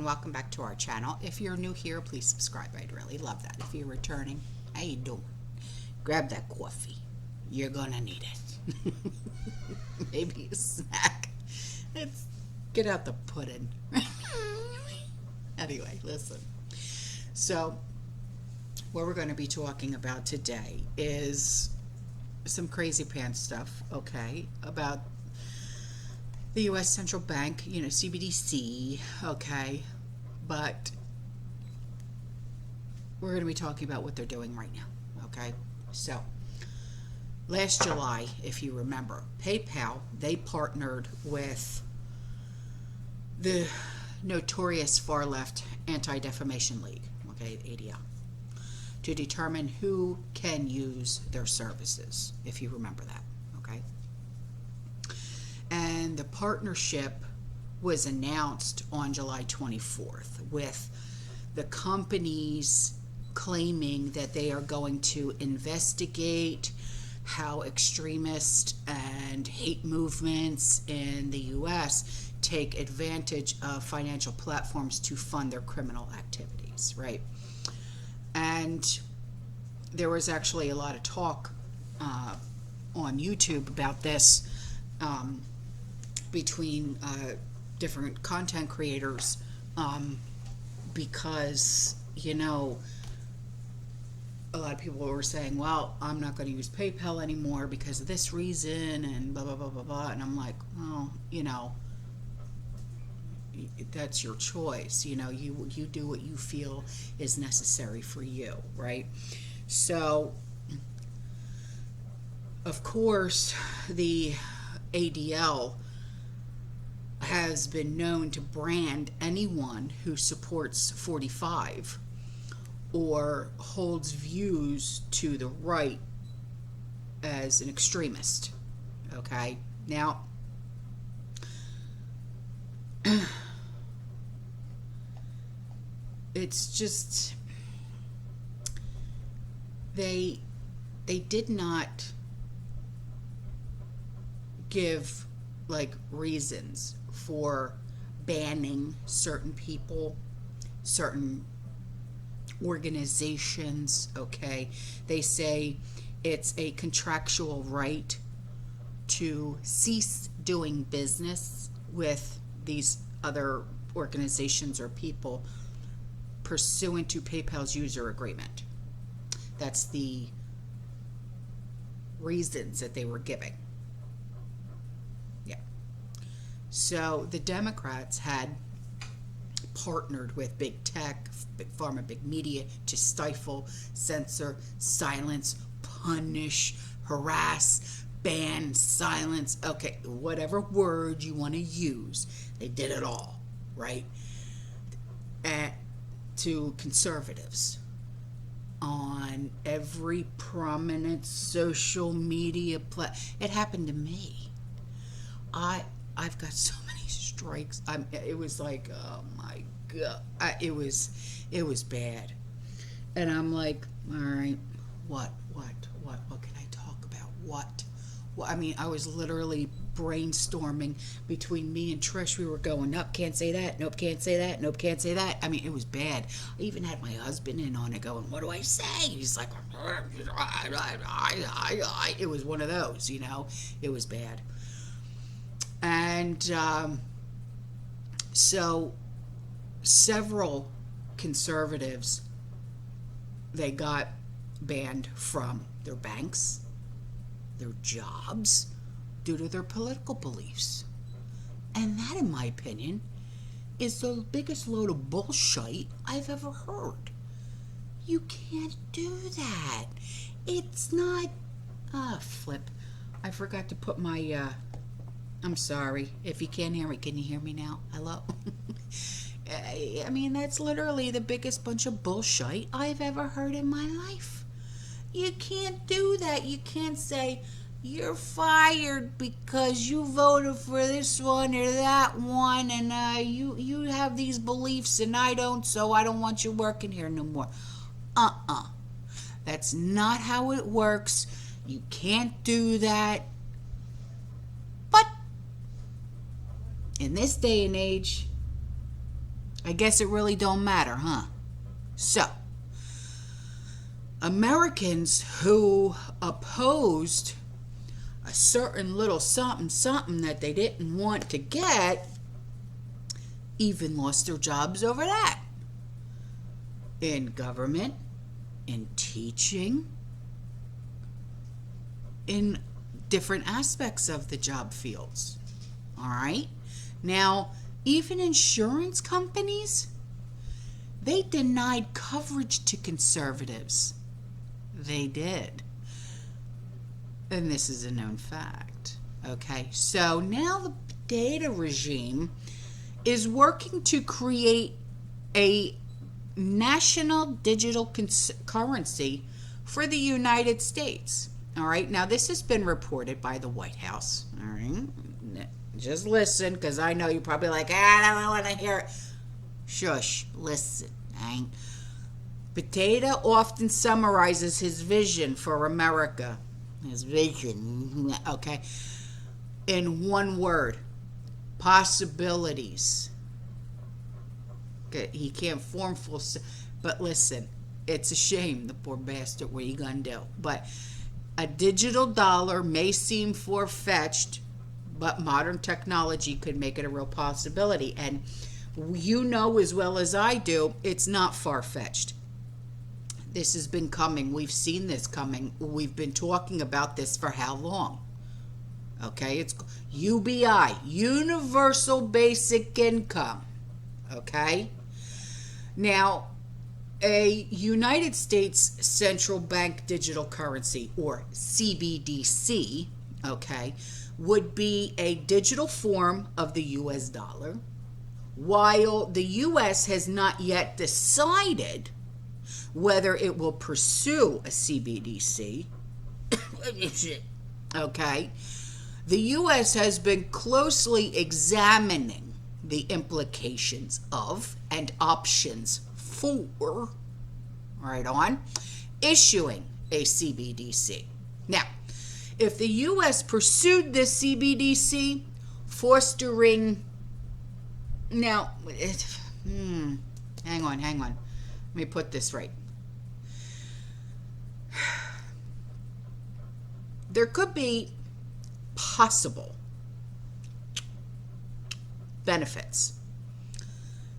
and welcome back to our channel. If you're new here, please subscribe. I'd really love that. If you're returning, how you doing? Grab that coffee. You're gonna need it. Maybe a snack. Get out the pudding. Anyway, listen. So, what we're going to be talking about today is some crazy pants stuff, okay, about the U.S. Central Bank, CBDC, okay, but we're going to be talking about what they're doing right now, okay? So, last July, if you remember, PayPal, they partnered with the notorious far-left Anti-Defamation League, okay, ADL, to determine who can use their services, if you remember that, okay? And the partnership was announced on July 24th with the companies claiming that they are going to investigate how extremist and hate movements in the U.S. take advantage of financial platforms to fund their criminal activities, right? And there was actually a lot of talk on YouTube about this between different content creators because, a lot of people were saying, well, I'm not going to use PayPal anymore because of this reason and blah, blah, blah, blah, blah. And I'm like, well, that's your choice. You do what you feel is necessary for you, right? So, of course, the ADL has been known to brand anyone who supports 45 or holds views to the right as an extremist, okay? Now, it's just, they did not give reasons for banning certain people, certain organizations, okay? They say it's a contractual right to cease doing business with these other organizations or people pursuant to PayPal's user agreement. That's the reasons that they were giving. Yeah. So the Democrats had partnered with big tech, big pharma, big media to stifle, censor, silence, punish, harass, ban, silence, okay, whatever word you want to use. They did it all, right? To conservatives on every prominent social media it happened to me. I've got so many strikes. It was like, oh my god, it was bad. And I'm like, all right, what can I talk about? What? Well, I was literally brainstorming between me and Trish. We were going, nope, can't say that. Nope, can't say that. Nope, can't say that. It was bad. I even had my husband in on it going, what do I say? He's like, it was one of those, It was bad. And so several conservatives, they got banned from their banks, their jobs, due to their political beliefs. And that, in my opinion, is the biggest load of bullshit I've ever heard. You can't do that. It's not... flip. I forgot to put my... I'm sorry. If you can't hear me, can you hear me now? Hello? That's literally the biggest bunch of bullshit I've ever heard in my life. You can't do that. You can't say, you're fired because you voted for this one or that one, and you have these beliefs and I don't, so I don't want you working here no more. That's not how it works. You can't do that. But in this day and age, I guess it really don't matter, huh? So, Americans who opposed a certain little something that they didn't want to get even lost their jobs over that. In government, in teaching, in different aspects of the job fields. All right? Now, even insurance companies, they denied coverage to conservatives. They did. And this is a known fact. Okay? So now the data regime is working to create a national digital currency for the United States. All right? Now, this has been reported by the White House. All right? Just listen, because I know you're probably like, I don't want to hear it. Shush. Listen. Potato often summarizes his vision for America. His vision. Okay? In one word. Possibilities. Okay, he can't form full, but listen, it's a shame, the poor bastard. What are you gonna do? But a digital dollar may seem far-fetched, but modern technology could make it a real possibility. And you know as well as I do, it's not far-fetched. This has been coming. We've seen this coming. We've been talking about this for how long? Okay, it's UBI, Universal Basic Income. Okay? Now, a United States Central Bank Digital Currency, or CBDC, okay, would be a digital form of the U.S. dollar, while the U.S. has not yet decided whether it will pursue a CBDC. Okay? The U.S. has been closely examining the implications of and options for, right on, issuing a CBDC. Now, if the U.S. pursued this CBDC, fostering, now, hang on, let me put this right. There could be possible benefits,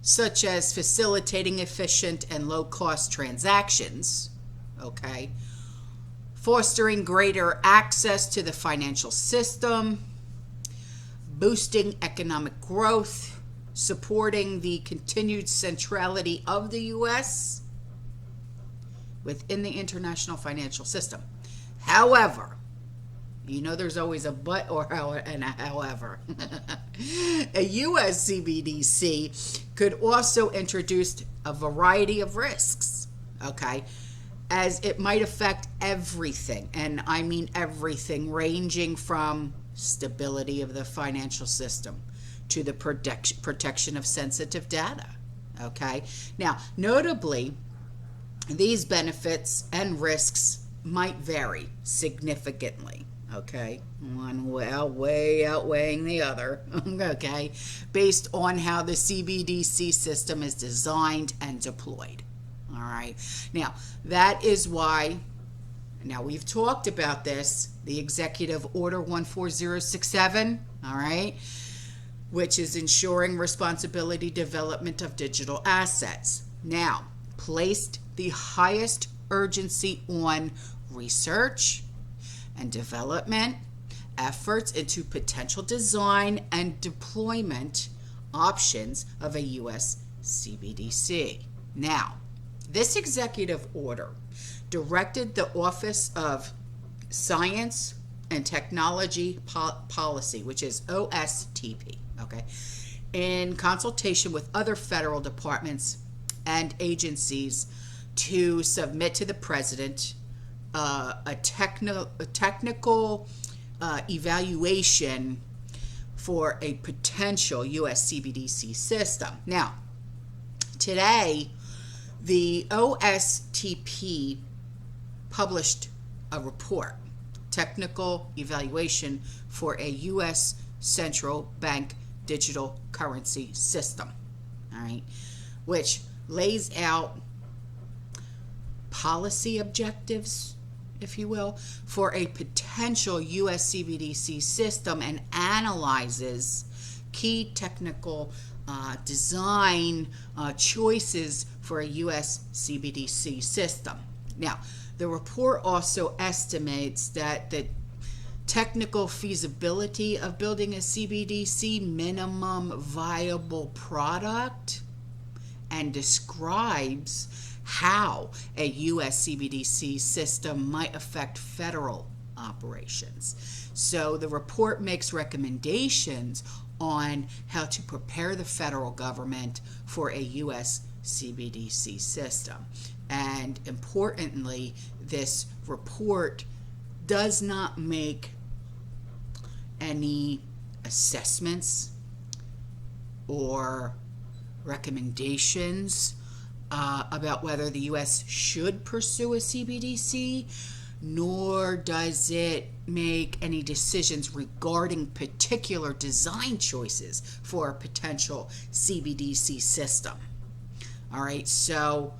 such as facilitating efficient and low-cost transactions, okay, fostering greater access to the financial system, boosting economic growth, supporting the continued centrality of the U.S. within the international financial system. However, you know there's always a but or and a however. A U.S. CBDC could also introduce a variety of risks, okay, as it might affect everything, and I mean everything, ranging from stability of the financial system to the protection of sensitive data, okay? Now, notably, these benefits and risks might vary significantly. Okay, one way outweighing the other, okay, based on how the CBDC system is designed and deployed. All right, now that is why, now we've talked about this, the Executive Order 14067, all right, which is ensuring responsibility development of digital assets. Now, placed the highest urgency on research and development efforts into potential design and deployment options of a U.S. CBDC. Now, this executive order directed the Office of Science and Technology Policy, which is OSTP, okay, in consultation with other federal departments and agencies to submit to the President a technical evaluation for a potential U.S. CBDC system. Now, today, the OSTP published a report, Technical Evaluation for a U.S. Central Bank Digital Currency System. All right. which lays out policy objectives, if you will, for a potential U.S. CBDC system and analyzes key technical design choices for a U.S. CBDC system. Now, the report also estimates that the technical feasibility of building a CBDC minimum viable product and describes how a U.S. CBDC system might affect federal operations. So the report makes recommendations on how to prepare the federal government for a U.S. CBDC system. And importantly, this report does not make any assessments or recommendations about whether the U.S. should pursue a CBDC, nor does it make any decisions regarding particular design choices for a potential CBDC system. All right, so,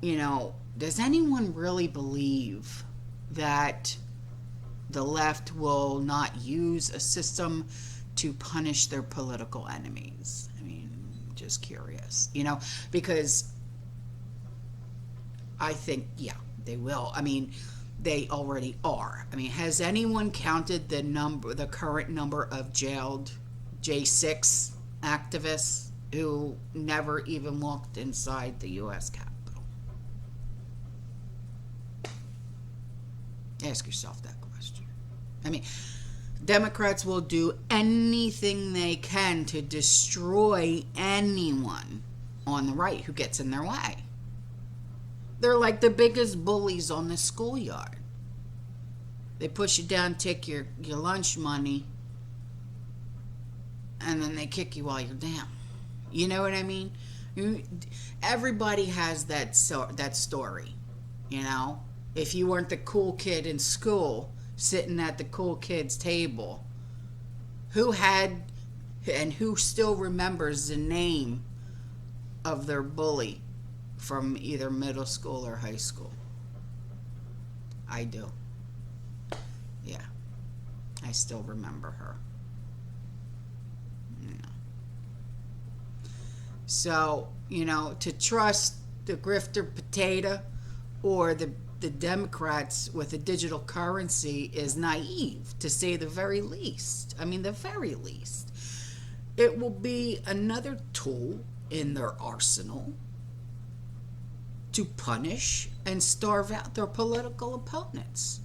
does anyone really believe that the left will not use a system to punish their political enemies? I mean, just curious, because I think, yeah, they will. I mean, they already are. I mean, has anyone counted the current number of jailed J6 activists who never even walked inside the U.S. Capitol? Ask yourself that question. I mean, Democrats will do anything they can to destroy anyone on the right who gets in their way. They're like the biggest bullies on the schoolyard. They push you down, take your lunch money, and then they kick you while you're down. You know what I mean? Everybody has that story, If you weren't the cool kid in school, sitting at the cool kids' table, who had and who still remembers the name of their bully from either middle school or high school? I do. Yeah. I still remember her. So, to trust the grifter potato or the Democrats with a digital currency is naive, to say the very least. I mean, the very least. It will be another tool in their arsenal to punish and starve out their political opponents.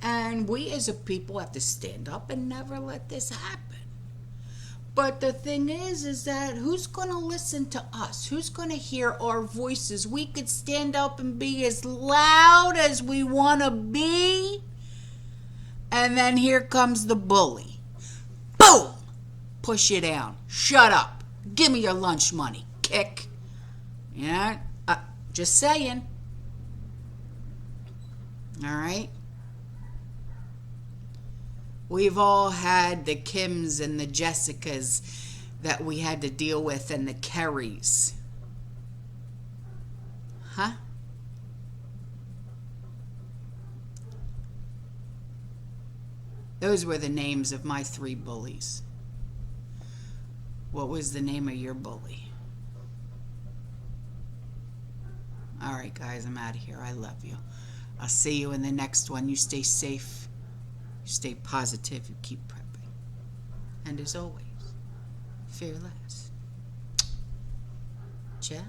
And we as a people have to stand up and never let this happen. But the thing is that who's going to listen to us? Who's going to hear our voices? We could stand up and be as loud as we want to be. And then here comes the bully. Boom! Push you down. Shut up. Give me your lunch money. Kick. Yeah? Just saying. All right? We've all had the Kims and the Jessicas that we had to deal with, and the Kerrys. Huh? Those were the names of my 3 bullies. What was the name of your bully? All right, guys, I'm out of here. I love you. I'll see you in the next one. You stay safe. Stay positive. You keep prepping. And as always, fear less. Ciao.